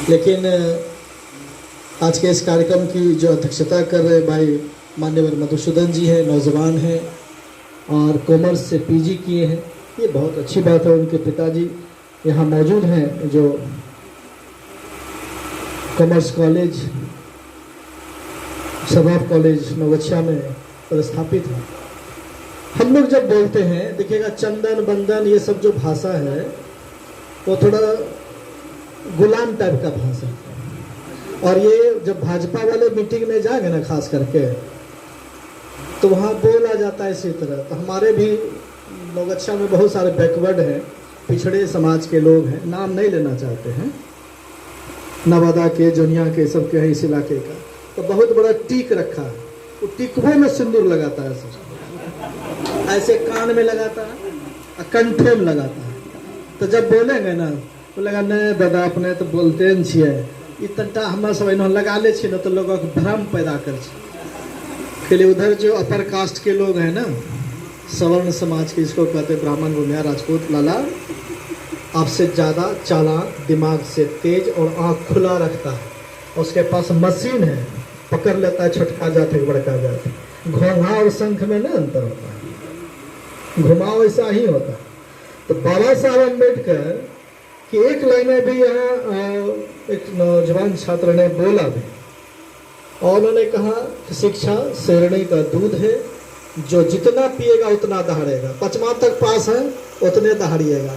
लेकिन आज के इस कार्यक्रम की जो अध्यक्षता कर रहे भाई मान्यवर मधुसूदन जी हैं, नौजवान हैं और कॉमर्स से पीजी किए हैं, ये बहुत अच्छी बात है। उनके पिताजी यहाँ मौजूद हैं जो कॉमर्स कॉलेज सभाब कॉलेज नवगछिया में प्रस्थापित है। हम लोग जब बोलते हैं देखिएगा, चंदन बंदन ये सब जो भाषा है वो थोड़ा गुलाम टाइप का भाषा है। और ये जब भाजपा वाले मीटिंग में जाएंगे ना खास करके, तो वहाँ बोला जाता है इसी तरह। तो हमारे भी नवगछिया में बहुत सारे बैकवर्ड हैं, पिछड़े समाज के लोग हैं, नाम नहीं लेना चाहते हैं, नवादा के, जोनिया के, सब के हैं इस इलाके का। तो बहुत बड़ा टीक रखा है, वो टिकवों में सिंदूर लगाता है, ऐसे कान में लगाता है, कंठे में लगाता है। तो जब बोलेंगे ना तो लगा नहीं दादा अपने तो बोलते न छिए, इतना हमारे सब इन्होंने लगा ले छी ना तो लोगों को भ्रम पैदा कर के लिए। उधर जो अपर कास्ट के लोग हैं ना, सवर्ण समाज के, इसको कहते ब्राह्मण, भूमिया, राजपूत, लाला, आपसे ज़्यादा चालाक, दिमाग से तेज और आँख खुला रखता है। उसके पास मशीन है, पकड़ लेता है छोटका जात है बड़का जात है। घोंघा और शंख में ना अंतर होता है, घुमाव ऐसा ही होता है। तो बाबा साहब अम्बेडकर कि एक लाइनें भी यहाँ एक नौजवान छात्र ने बोला भी, और उन्होंने कहा कि शिक्षा शेरनी का दूध है, जो जितना पिएगा उतना दहाड़ेगा। 5वां तक पास है उतने दहाड़िएगा,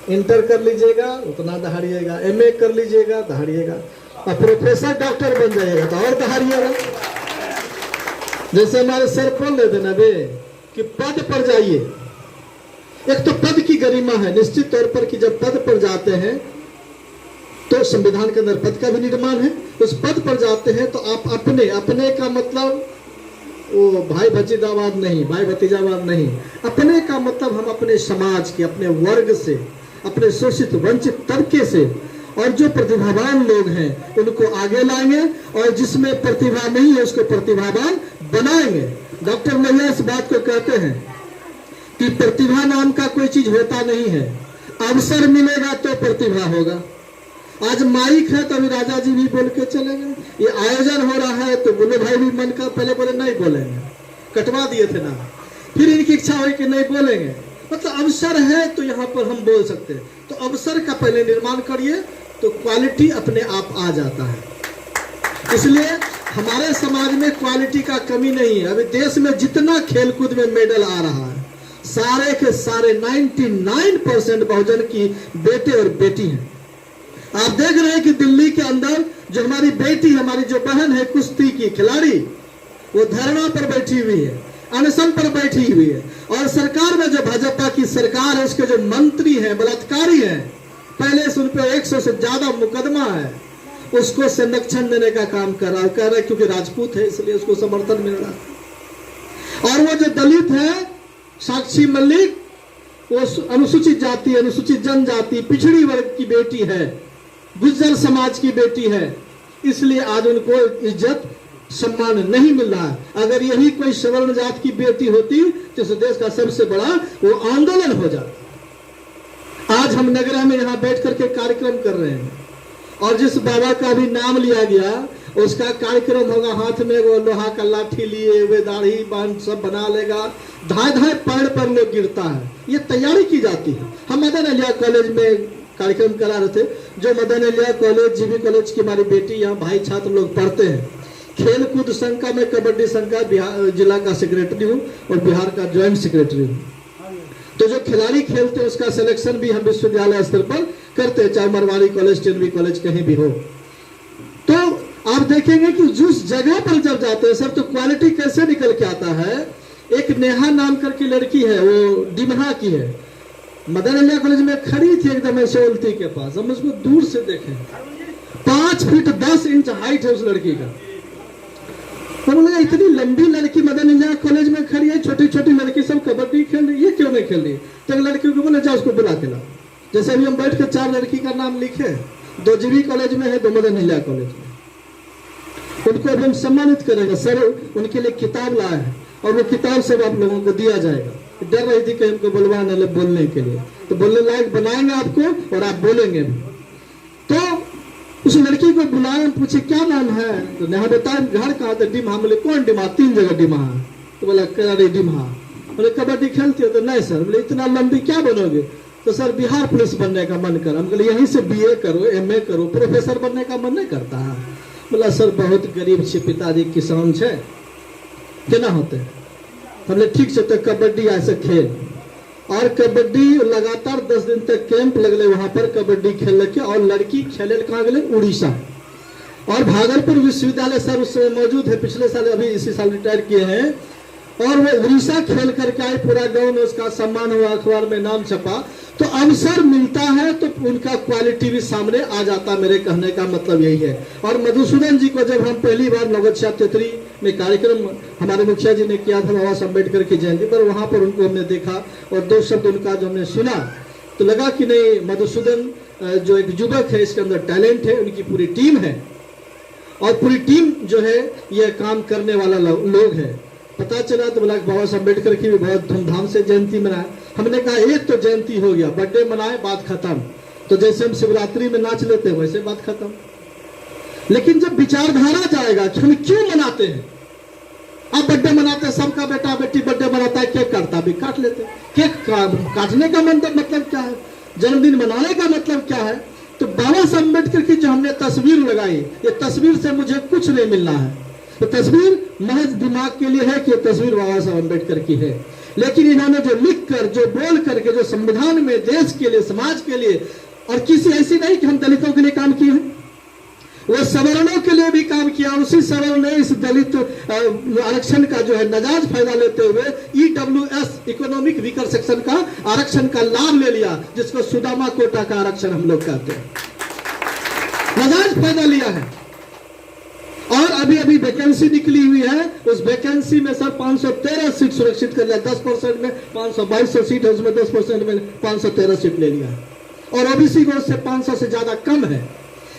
इंटर कर लीजिएगा उतना दहाड़िएगा, एमए कर लीजिएगा दहाड़िएगा, और प्रोफेसर डॉक्टर बन जाइएगा तो और दहाड़िएगा। जैसे हमारे सर बोल रहे थे ना बे कि पद पर जाइए। एक तो पद की गरिमा है निश्चित तौर पर कि जब पद पर जाते हैं तो संविधान के अंदर पद का भी निर्माण है। उस पद पर जाते हैं तो आप अपने का मतलब वो भाई भतीजावाद नहीं, भाई भतीजावाद नहीं, अपने का मतलब हम अपने समाज के, अपने वर्ग से, अपने शोषित वंचित तबके से, और जो प्रतिभावान लोग हैं उनको आगे लाएंगे, और जिसमें प्रतिभा नहीं है उसको प्रतिभावान बनाएंगे। डॉक्टर लोहिया इस बात को कहते हैं कि प्रतिभा नाम का कोई चीज होता नहीं है, अवसर मिलेगा तो प्रतिभा होगा। आज माइक है तो अभी राजा जी भी बोल के चले गए, ये आयोजन हो रहा है तो बुल्लू भाई भी मन का पहले बोले नहीं बोलेंगे, कटवा दिए थे ना, फिर इनकी इच्छा हुई कि नहीं बोलेंगे। मतलब अवसर है तो यहाँ पर हम बोल सकते हैं। तो अवसर का पहले निर्माण करिए तो क्वालिटी अपने आप आ जाता है। इसलिए हमारे समाज में क्वालिटी का कमी नहीं है। अभी देश में जितना खेलकूद में मेडल आ रहा है, सारे के सारे 99% बहुजन की बेटे और बेटी हैं। आप देख रहे हैं कि दिल्ली के अंदर जो हमारी बेटी, हमारी जो बहन है कुश्ती की खिलाड़ी, वो धरना पर बैठी हुई है, अनशन पर बैठी हुई है, और सरकार में जो भाजपा की सरकार है उसके जो मंत्री हैं बलात्कारी हैं, पहले से उन पर 100 से ज्यादा मुकदमा है, उसको संरक्षण देने का काम कर रहा है। कह रहे क्योंकि राजपूत है इसलिए उसको समर्थन मिल रहा है। और वो जो दलित है साक्षी मलिक, वो अनुसूचित जाति, अनुसूचित जनजाति, पिछड़ी वर्ग की बेटी है, गुज्जर समाज की बेटी है, इसलिए आज उनको इज्जत सम्मान नहीं मिल रहा है। अगर यही कोई सवर्ण जात की बेटी होती तो इस देश का सबसे बड़ा वो आंदोलन हो जाता। आज हम नगरा में यहाँ बैठ करके कार्यक्रम कर रहे हैं, और जिस बाबा का भी नाम लिया गया उसका कार्यक्रम होगा, हाथ में वो लोहा का लाठी लिए हुए, दाढ़ी बांध सब बना लेगा, धाए धाए पैर पर लोग गिरता है, ये तैयारी की जाती है। हम मदन अलिया कॉलेज में कार्यक्रम करा रहे थे, जो मदन अलिया कॉलेज, जीबी कॉलेज की हमारी बेटी, यहाँ भाई छात्र लोग पढ़ते हैं। खेल कूद संघ का, मैं कबड्डी संघ का बिहार जिला का सेक्रेटरी हूँ और बिहार का ज्वाइंट सेक्रेटरी हूँ। तो जो खिलाड़ी खेलते हैं उसका सिलेक्शन भी हम विश्वविद्यालय स्तर पर करते हैं, चाहे मरवाड़ी कॉलेज, टेलवी कॉलेज कहीं भी हो। तो आप देखेंगे कि जिस जगह पर जब जाते हैं सब, तो क्वालिटी कैसे निकल के आता है। एक नेहा नाम करके लड़की है, वो डिमहा की है, मदन अलिया कॉलेज में खड़ी थी एकदम ऐसे उल्टी के पास, हम उसको दूर से देखें, 5 फीट 10 इंच हाइट है उस लड़की का। तो बोला इतनी लंबी लड़की मदन अलिया कॉलेज में खड़ी है, छोटी छोटी लड़की सब कबड्डी खेल रही है, ये क्यों नहीं खेल रही। तो एक लड़की को बोले जाओ उसको बुला के लाओ। जैसे अभी हम बैठ कर 4 लड़की का नाम लिखे, 2 जीबी कॉलेज में है, 2 मदन अलिया कॉलेज में, उनको अभी हम सम्मानित करेंगे। सर उनके लिए किताब लाए हैं और वो किताब सब आप लोगों को दिया जाएगा। डर रही थी कि हमको बुलवा न ले बोलने के लिए, तो बोलने लायक बनाएंगे आपको और आप बोलेंगे भी। तो उस लड़की को बुलाया, पूछे क्या नाम है, तो नेहा बताया घर कहाँ था, डिमहा। बोले कौन डिमहा? 3 जगह डिमहा। तो बोला अरे डिमहा। बोले कबड्डी खेलती हो? तो नहीं सर। बोले इतना लंबी क्या बनोगे? तो सर बिहार पुलिस बनने का मन कर। हम बोले यहीं से BA करो, MA करो, प्रोफेसर बनने का मन नहीं करता है? बोला सर बहुत गरीब छे, पिताजी किसान छे, केना होते? हमने ठीक से तो कबड्डी ऐसे खेल, और कबड्डी लगातार 10 दिन तक कैंप लगले वहां पर कबड्डी खेल के। और लड़की खेले कहाँ गए? उड़ीसा। और भागलपुर विश्वविद्यालय सर उस समय मौजूद है, पिछले साल अभी इसी साल रिटायर किए हैं। और वो उड़ीसा खेल करके आए, पूरा गांव में उसका सम्मान हुआ, अखबार में नाम छपा। तो अवसर मिलता है तो उनका क्वालिटी भी सामने आ जाता, मेरे कहने का मतलब यही है। और मधुसूदन जी को जब हम पहली बार नवगत छात्रत्री में कार्यक्रम हमारे मुखिया जी ने किया था बाबा साहब अम्बेडकर की जयंती पर, वहां पर उनको हमने देखा और 2 शब्द उनका जो हमने सुना तो लगा कि नहीं, मधुसूदन जो एक युवक है इसके अंदर टैलेंट है, उनकी पूरी टीम है और पूरी टीम जो है ये काम करने वाला लोग है। पता चला तो बोला बाबा साहब अम्बेडकर की भी बहुत धूमधाम से जयंती मनाए। हमने कहा एक तो जयंती हो गया, बर्थडे मनाए, बात खत्म। तो जैसे हम शिवरात्रि में नाच लेते हैं वैसे बात खत्म। लेकिन जब विचारधारा जाएगा कि हम क्यों मनाते हैं, अब बर्थडे मनाते हैं, सबका बेटा बेटी बर्थडे मनाता है, केक काटता भी काट लेते हैं। केक काटने का मतलब क्या है? जन्मदिन मनाने का मतलब क्या है? तो बाबा साहब अम्बेडकर की जो हमने तस्वीर लगाई, ये तस्वीर से मुझे कुछ नहीं मिलना है। तो तस्वीर महज दिमाग के लिए है कि तस्वीर बाबा साहब अम्बेडकर की है, लेकिन इन्होंने जो लिख कर, जो बोल करके, जो संविधान में देश के लिए, समाज के लिए, और किसी ऐसी नहीं कि हम दलितों के लिए काम किए हैं, वो सवर्णों के लिए भी काम किया। उसी सवर्ण ने इस दलित आरक्षण का जो है नाजायज फायदा लेते हुए EWS इकोनॉमिक वीकर सेक्शन का आरक्षण का लाभ ले लिया, जिसको सुदामा कोटा का आरक्षण हम लोग कहते हैं। नाजायज फायदा लिया है। और अभी अभी वैकेंसी निकली हुई है, उस वैकेंसी में सर 513 सीट सुरक्षित कर लिया। 10% में 522 सीट है, उसमें 10% में 513 सीट ले लिया। और OBC को उससे 500 से ज्यादा कम है।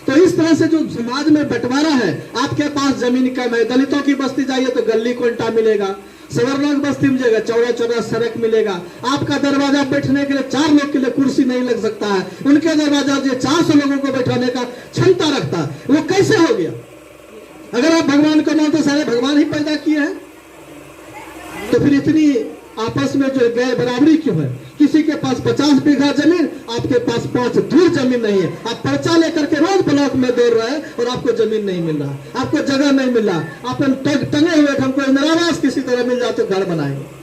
तो इस तरह से जो समाज में बंटवारा है, आपके पास जमीन कम है, दलितों की बस्ती जाइए तो गली कोंटा मिलेगा, सवर्णों की बस्ती में जाएगा चौड़ा चौड़ा सड़क मिलेगा, आपका दरवाजा बैठने के लिए 4 लोग के लिए कुर्सी नहीं लग सकता है, उनके दरवाजा जो 400 लोगों को बैठाने का क्षमता रखता है। वो कैसे हो गया? अगर आप भगवान को मानते, सारे भगवान ही पैदा किए हैं, तो फिर इतनी आपस में जो गैर बराबरी क्यों है? किसी के पास 50 बीघा जमीन, आपके पास 5 दूर जमीन नहीं है। आप पर्चा लेकर के रोज ब्लॉक में दौड़ रहे हैं और आपको जमीन नहीं मिल रहा, आपको जगह नहीं मिल रहा, आप टंगे हुए, हमको इंदिरा आवास किसी तरह मिल जाए तो घर बनाएंगे।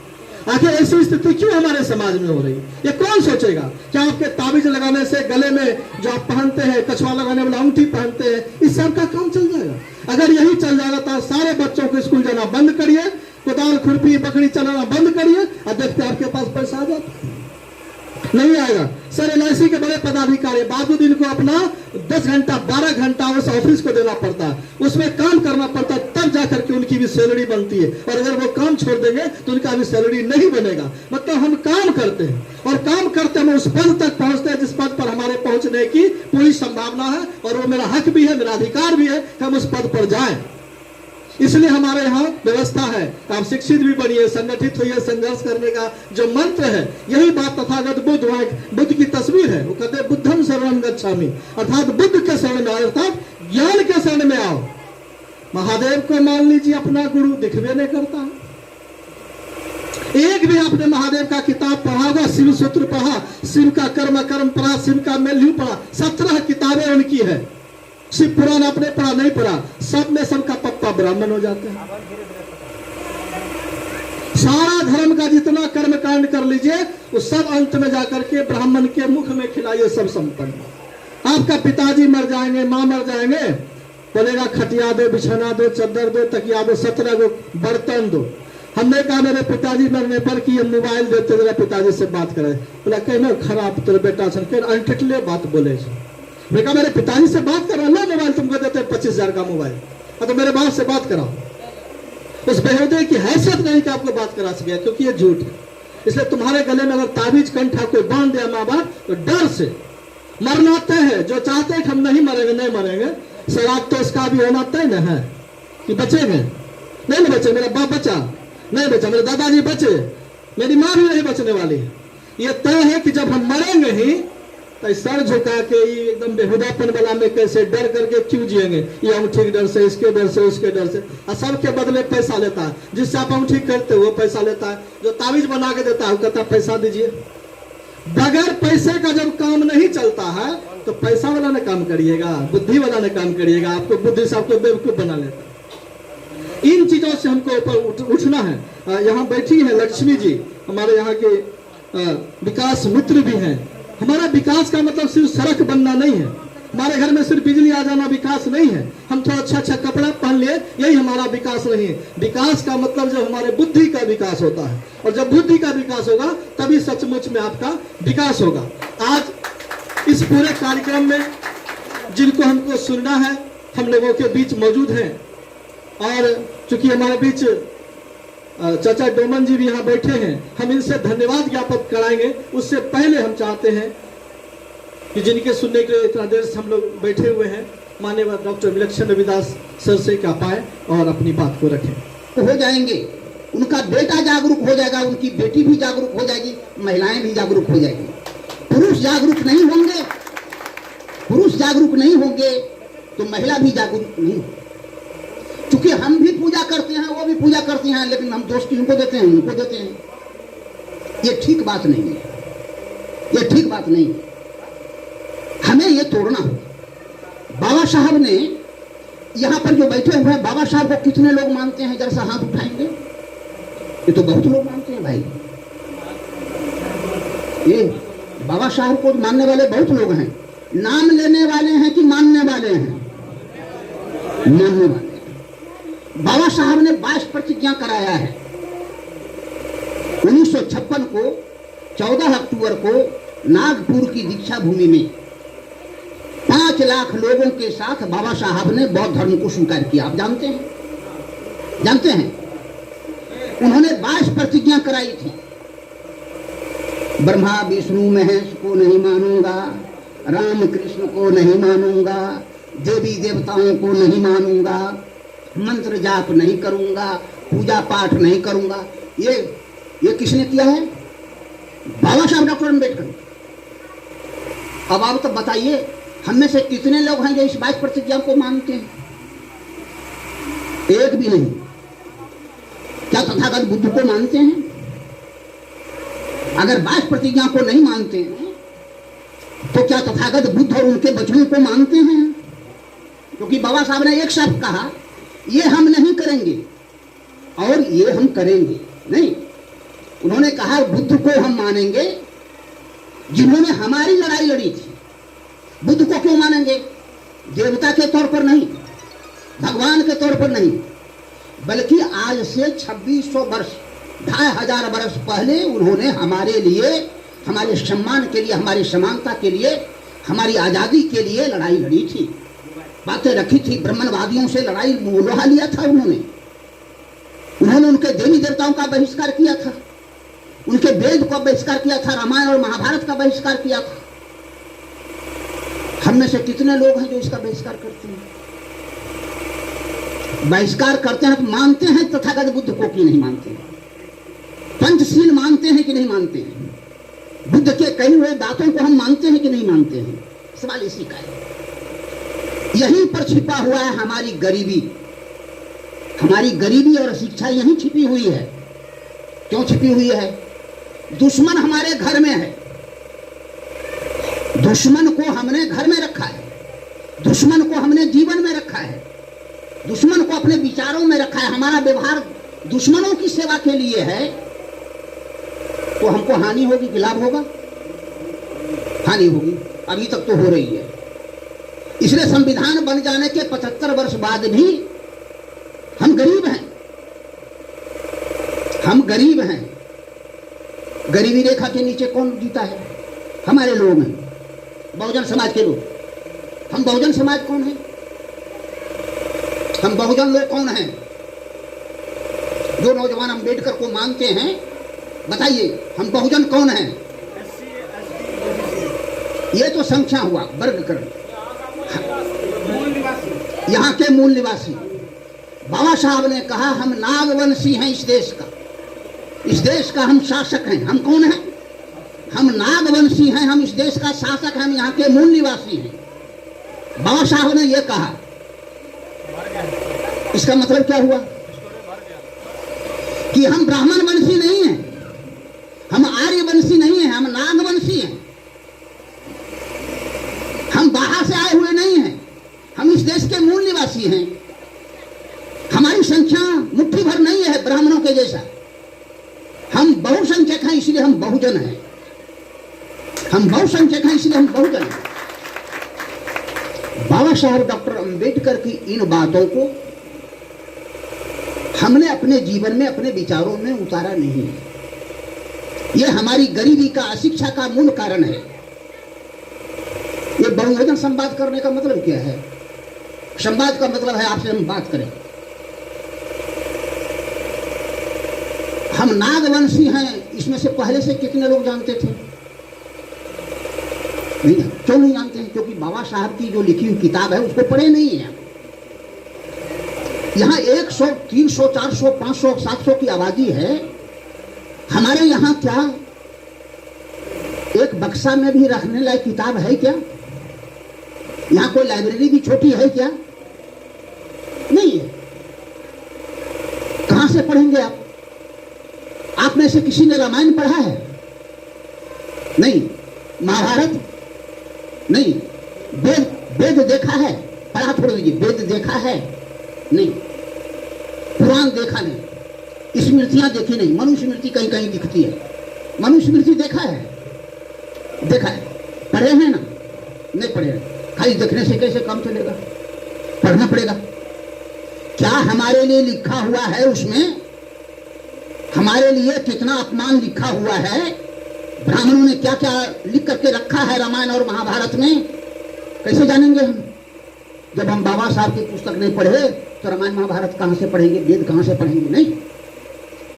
आखिर ऐसी स्थिति क्यों हमारे समाज में हो रही है? ये कौन सोचेगा? क्या आपके ताबीज लगाने से, गले में जो आप पहनते हैं, कछुआ लगाने वाला अंगूठी पहनते हैं, इस सब का काम चल जाएगा? अगर यही चल जाएगा तो सारे बच्चों को स्कूल जाना बंद करिए, कुदाल खुरपी बकरी चलाना बंद करिए, और देखते आपके पास पैसा आ जाता नहीं आएगा। सर LIC के बड़े पदाधिकारी बाबूदीन को अपना 10 घंटा 12 घंटा उस ऑफिस को देना पड़ता है, उसमें काम करना पड़ता है, तब जाकर के उनकी भी सैलरी बनती है। और अगर वो काम छोड़ देंगे तो उनका भी सैलरी नहीं बनेगा। मतलब हम काम करते हैं और काम करते हम उस पद तक पहुंचते हैं जिस पद पर हमारे पहुंचने की पूरी संभावना है, और वो मेरा हक भी है, मेरा अधिकार भी है कि हम उस पद पर जाएं। इसलिए हमारे यहाँ व्यवस्था है, आप शिक्षित भी बनिए, संगठित होइए, संघर्ष करने का जो मंत्र है, यही बात तथागत बुद्ध की तस्वीर है। वो कहते हैं बुद्धम शरणं गच्छामि, अर्थात बुद्ध के शरण में आओ, अर्थात ज्ञान के शरण में आओ। महादेव को मान लीजिए अपना गुरु, दिखवे नहीं करता है। एक भी आपने महादेव का किताब पढ़ा होगा, शिव सूत्र पढ़ा, शिव का कर्म पढ़ा, शिव का मेल्यू पढ़ा, 17 किताबें उनकी है। शिव पुराण आपने पढ़ा नहीं पढ़ा, सब में सबका पप्पा ब्राह्मण हो जाते हैं। सारा धर्म का जितना कर्म कांड कर लीजिए, उस सब अंत में जाकर के ब्राह्मण के मुख में खिलाइए, सब संपन्न। आपका पिताजी मर जाएंगे, माँ मर जाएंगे, बोलेगा खटिया दो, बिछाना दो, चादर दो, तकिया दो, 17 को बर्तन दो। हमने कहा मेरे पिताजी मरने पर कि हम मोबाइल देते, जरा पिताजी से बात करे। बोला कहना खराब तेरे बेटा सन अनटिटले बात बोले। मैं कहा मेरे पिताजी से बात करा, लो मोबाइल तुमको देते 25,000 का मोबाइल, तो मेरे बाप से बात कराओ। उस बेहुदे की हैसियत नहीं कि आपको बात करा सके, क्योंकि ये झूठ है। इसलिए तुम्हारे गले में अगर ताबीज कंठा कोई बांध दिया माँ बाप, तो डर से मरना तय है। जो चाहते हैं कि हम नहीं मरेंगे, नहीं मरेंगे, शराब तो इसका भी होना तय न है कि बचेंगे, नहीं बचे, मेरा बाप बचा नहीं बचा, मेरे दादाजी बचे, मेरी माँ भी नहीं बचने वाली है। ये तय है कि जब हम मरेंगे ही तो सर झुका के एकदम बेहुदापन वाला में कैसे डर करके क्यों जिएंगे, ये अंगूठी के डर से, इसके डर से, उसके डर से, और सबके बदले पैसा लेता है। जिससे आप अंगूठी करते हो वो पैसा लेता है, जो तावीज बना के देता है वो कहता है पैसा दीजिए। बगैर पैसे का जब काम नहीं चलता है तो पैसा वाला ने काम करिएगा, बुद्धि वाला ने काम करिएगा, आपको बुद्धि से आपको बेवकूफ बना लेता है। इन चीजों से हमको ऊपर उठना है। यहाँ बैठी है लक्ष्मी जी, हमारे यहाँ के विकास मित्र भी हैं। हमारा विकास का मतलब सिर्फ सड़क बनना नहीं है, हमारे घर में सिर्फ बिजली आ जाना विकास नहीं है, हम थोड़ा अच्छा अच्छा कपड़ा पहन लिए यही हमारा विकास नहीं है। विकास का मतलब जब हमारे बुद्धि का विकास होता है, और जब बुद्धि का विकास होगा तभी सचमुच में आपका विकास होगा। आज इस पूरे कार्यक्रम में जिनको हमको सुनना है, हम लोगों के बीच मौजूद हैं, और चूंकि हमारे बीच चाचा डोमन जी भी यहाँ बैठे हैं, हम इनसे धन्यवाद ज्ञापन कराएंगे। उससे पहले हम चाहते हैं कि जिनके सुनने के लिए इतना देर से हम लोग बैठे हुए हैं, माननीय डॉक्टर विलक्षण रविदास सर से क्या पाए और अपनी बात को रखें। तो हो जाएंगे, उनका बेटा जागरूक हो जाएगा, उनकी बेटी भी जागरूक हो जाएगी, महिलाएं भी जागरूक हो जाएगी। पुरुष जागरूक नहीं होंगे, पुरुष जागरूक नहीं होंगे तो महिला भी जागरूक नहीं। चूंकि हम भी पूजा करते हैं, वो भी पूजा करते हैं, लेकिन हम दोष किनको देते हैं, उनको देते हैं। ये ठीक बात नहीं है, ये ठीक बात नहीं है, हमें ये तोड़ना हो। बाबा साहब ने यहाँ पर जो बैठे हुए हैं, बाबा साहब को कितने लोग मानते हैं, जरा सा हाथ उठाएंगे। ये तो बहुत लोग मानते हैं भाई, ये बाबा साहब को मानने वाले बहुत लोग हैं। नाम लेने वाले हैं कि मानने वाले हैं? मानने वाले। बाबा साहब ने 22 प्रतिज्ञा कराया है। 1956 को 14 अक्टूबर को नागपुर की दीक्षा भूमि में 5 लाख लोगों के साथ बाबा साहब ने बौद्ध धर्म को स्वीकार किया। आप जानते हैं, जानते हैं उन्होंने 22 प्रतिज्ञा कराई थी। ब्रह्मा विष्णु महेश को नहीं मानूंगा, राम कृष्ण को नहीं मानूंगा, देवी देवताओं को नहीं मानूंगा, मंत्र जाप नहीं करूंगा, पूजा पाठ नहीं करूंगा। ये किसने किया है? बाबा साहब डॉक्टर अम्बेडकर। अब आप तो बताइए, हम में से कितने लोग हैं जो इस 22 प्रतिज्ञा को मानते हैं? एक भी नहीं। क्या तथागत बुद्ध को मानते हैं? अगर 22 प्रतिज्ञा को नहीं मानते हैं तो क्या तथागत बुद्ध और उनके बचनों को मानते हैं? क्योंकि बाबा साहब ने एक शब्द कहा, ये हम नहीं करेंगे और ये हम करेंगे नहीं। उन्होंने कहा बुद्ध को हम मानेंगे जिन्होंने हमारी लड़ाई लड़ी थी। बुद्ध को क्यों मानेंगे? देवता के तौर पर नहीं, भगवान के तौर पर नहीं, बल्कि आज से 2600 वर्ष, 2500 वर्ष पहले उन्होंने हमारे लिए, हमारे सम्मान के लिए, हमारी समानता के लिए, हमारी आजादी के लिए लड़ाई लड़ी थी, बातें रखी थी। ब्राह्मणवादियों से लड़ाई लोहा लिया था उन्होंने उनके देवी देवताओं का बहिष्कार किया था, उनके वेद का बहिष्कार किया था, रामायण और महाभारत का बहिष्कार किया था। हम में से कितने लोग हैं जो इसका बहिष्कार करते हैं? बहिष्कार करते हैं तो मानते हैं तथागत बुद्ध को कि नहीं मानते हैं? पंचशील मानते हैं कि नहीं मानते हैं? बुद्ध के कही हुए बातों को हम मानते हैं कि नहीं मानते हैं? सवाल इसी का है। यहीं पर छिपा हुआ है हमारी गरीबी, हमारी गरीबी और शिक्षा यहीं छिपी हुई है। क्यों छिपी हुई है? दुश्मन हमारे घर में है, दुश्मन को हमने घर में रखा है, दुश्मन को हमने जीवन में रखा है, दुश्मन को अपने विचारों में रखा है। हमारा व्यवहार दुश्मनों की सेवा के लिए है तो हमको हानि होगी कि लाभ होगा? हानि होगी। अभी तक तो हो रही है। इसलिए संविधान बन जाने के 75 वर्ष बाद भी हम गरीब हैं, हम गरीब हैं। गरीबी रेखा के नीचे कौन जीता है? हमारे लोग हैं, बहुजन समाज के लोग। हम बहुजन समाज कौन है? हम बहुजन लोग कौन हैं? जो नौजवान अम्बेडकर को मानते हैं, बताइए हम बहुजन कौन हैं? ये तो संख्या हुआ, वर्गीकरण। यहाँ के मूल निवासी। बाबा साहब ने कहा हम नागवंशी हैं इस देश का, इस देश का हम शासक हैं। हम कौन हैं? हम नागवंशी हैं, हम इस देश का शासक हैं, हम यहाँ के मूल निवासी हैं। बाबा साहब ने यह कहा, इसका मतलब क्या हुआ कि हम ब्राह्मण वंशी नहीं हैं, हम आर्य वंशी नहीं हैं, हम नागवंशी हैं। हम बाहर से आए हुए नहीं हैं, हम इस देश के मूल निवासी हैं। हमारी संख्या मुट्ठी भर नहीं है ब्राह्मणों के जैसा, हम बहुसंख्यक हैं, इसलिए हम बहुजन हैं। हम बहुसंख्यक हैं, इसलिए हम बहुजन हैं। बाबा साहब डॉक्टर अंबेडकर की इन बातों को हमने अपने जीवन में, अपने विचारों में उतारा नहीं है। यह हमारी गरीबी का, अशिक्षा का मूल कारण है। ये बहुवचन संवाद करने का मतलब क्या है? संवाद का मतलब है आपसे हम बात करें। हम नागवंशी हैं, इसमें से पहले से कितने लोग जानते थे? नहीं, क्यों नहीं जानते हैं? क्योंकि बाबा साहब की जो लिखी हुई किताब है उसको पढ़े नहीं है। यहाँ 100, 300, 400, 500, 700 की आबादी है। हमारे यहाँ क्या एक बक्सा में भी रखने लायक किताब है क्या? यहाँ कोई लाइब्रेरी भी छोटी है क्या? नहीं है। कहां से पढ़ेंगे आप? आप में से किसी ने रामायण पढ़ा है? नहीं। महाभारत? नहीं। वेद देखा है? पढ़ा छोड़ दीजिए, वेद देखा है? नहीं। पुराण देखा नहीं, स्मृतियां देखी नहीं। मनुस्मृति कहीं कहीं दिखती है, मनुस्मृति देखा है? देखा है। पढ़े हैं ना? नहीं पढ़े हैं। खाली देखने से कैसे काम चलेगा? पढ़ना पड़ेगा। क्या हमारे लिए लिखा हुआ है उसमें? हमारे लिए कितना अपमान लिखा हुआ है? ब्राह्मणों ने क्या क्या लिख करके रखा है रामायण और महाभारत में? कैसे जानेंगे हम? जब हम बाबा साहब की पुस्तक नहीं पढ़े तो रामायण महाभारत कहां से पढ़ेंगे? वेद कहां से पढ़ेंगे? नहीं।